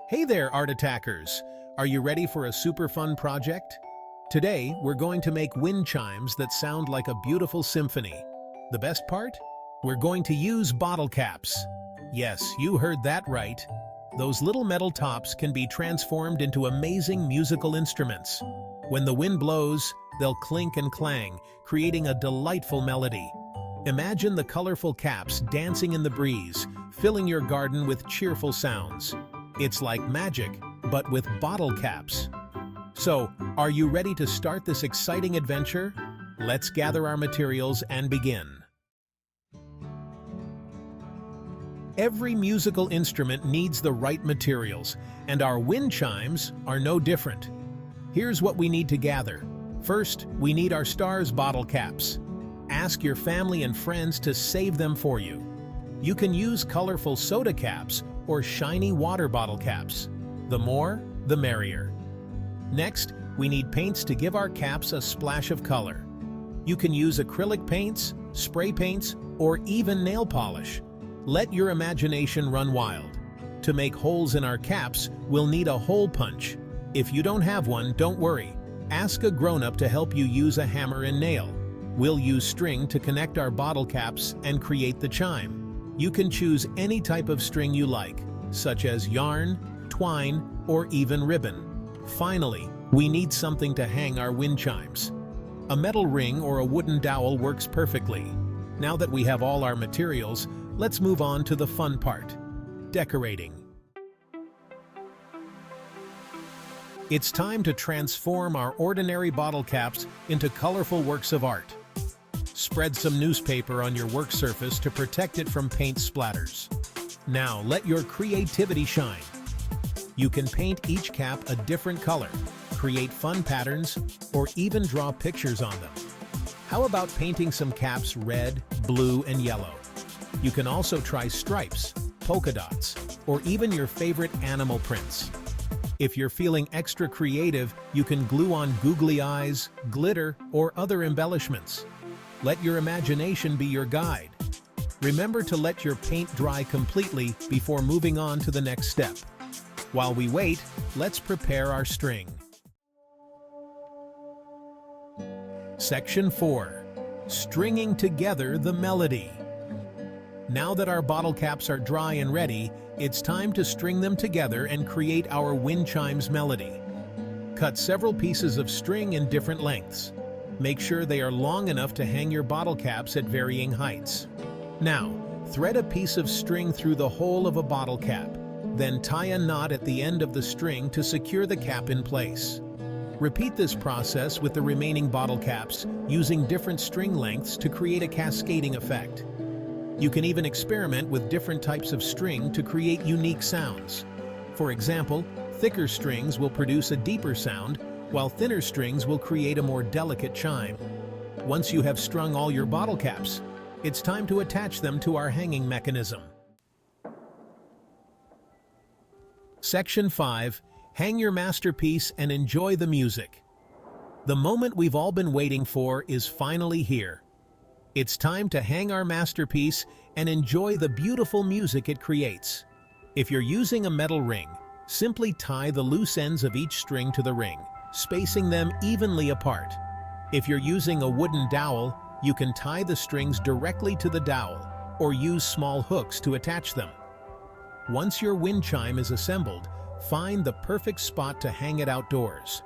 Hey there, art attackers! Are you ready for a super fun project? Today, we're going to make wind chimes that sound like a beautiful symphony. The best part? We're going to use bottle caps. Yes, you heard that right. Those little metal tops can be transformed into amazing musical instruments. When the wind blows, they'll clink and clang, creating a delightful melody. Imagine the colorful caps dancing in the breeze, filling your garden with cheerful sounds. It's like magic, but with bottle caps. So, are you ready to start this exciting adventure? Let's gather our materials and begin. Every musical instrument needs the right materials, and our wind chimes are no different. Here's what we need to gather. First, we need our stars bottle caps. Ask your family and friends to save them for you. You can use colorful soda caps or shiny water bottle caps. The more, the merrier. Next, we need paints to give our caps a splash of color. You can use acrylic paints, spray paints, or even nail polish. Let your imagination run wild. To make holes in our caps, we'll need a hole punch. If you don't have one, don't worry. Ask a grown-up to help you use a hammer and nail. We'll use string to connect our bottle caps and create the chime. You can choose any type of string you like, such as yarn, twine, or even ribbon. Finally, we need something to hang our wind chimes. A metal ring or a wooden dowel works perfectly. Now that we have all our materials, let's move on to the fun part: decorating. It's time to transform our ordinary bottle caps into colorful works of art. Spread some newspaper on your work surface to protect it from paint splatters. Now let your creativity shine. You can paint each cap a different color, create fun patterns, or even draw pictures on them. How about painting some caps red, blue, and yellow? You can also try stripes, polka dots, or even your favorite animal prints. If you're feeling extra creative, you can glue on googly eyes, glitter, or other embellishments. Let your imagination be your guide. Remember to let your paint dry completely before moving on to the next step. While we wait, let's prepare our string. Section 4. Stringing together the melody. Now that our bottle caps are dry and ready, it's time to string them together and create our wind chimes melody. Cut several pieces of string in different lengths. Make sure they are long enough to hang your bottle caps at varying heights. Now, thread a piece of string through the hole of a bottle cap. Then tie a knot at the end of the string to secure the cap in place. Repeat this process with the remaining bottle caps, using different string lengths to create a cascading effect. You can even experiment with different types of string to create unique sounds. For example, thicker strings will produce a deeper sound, while thinner strings will create a more delicate chime. Once you have strung all your bottle caps, it's time to attach them to our hanging mechanism. Section 5. Hang your masterpiece and enjoy the music. The moment we've all been waiting for is finally here. It's time to hang our masterpiece and enjoy the beautiful music it creates. If you're using a metal ring, simply tie the loose ends of each string to the ring, spacing them evenly apart. If you're using a wooden dowel, you can tie the strings directly to the dowel or use small hooks to attach them. Once your wind chime is assembled, find the perfect spot to hang it outdoors.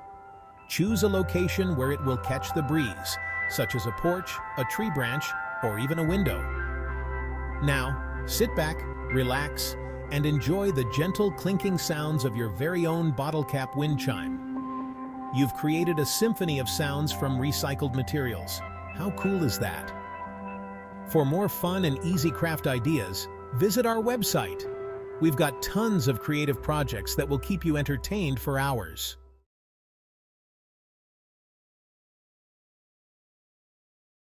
Choose a location where it will catch the breeze, such as a porch, a tree branch, or even a window. Now, sit back, relax, and enjoy the gentle clinking sounds of your very own bottle cap wind chime. You've created a symphony of sounds from recycled materials. How cool is that? For more fun and easy craft ideas, visit our website. We've got tons of creative projects that will keep you entertained for hours.